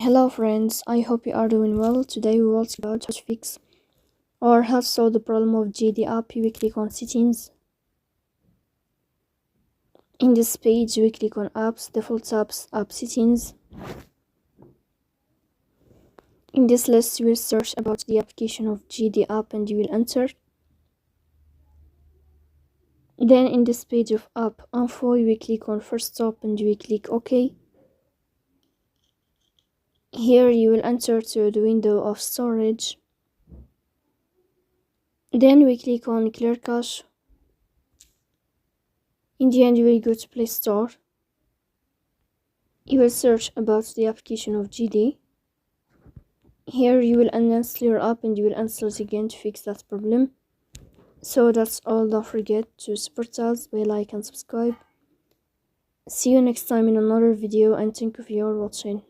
Hello friends, I hope you are doing well. Today we will talk about how to fix or how to solve the problem of GD app. We click on settings. In this page we click on apps, default apps, app settings. In this list you will search about the application of GD app and you will enter. Then in this page of app info you will click on first stop and you will click OK. Here you will enter to the window of storage. Then we click on clear cache. In the end you will go to Play Store. You will search about the application of GD. Here you will uninstall your app and you will install it again to fix that problem. So that's all. Don't forget to support us by like and subscribe. See you next time in another video and thank you for your watching.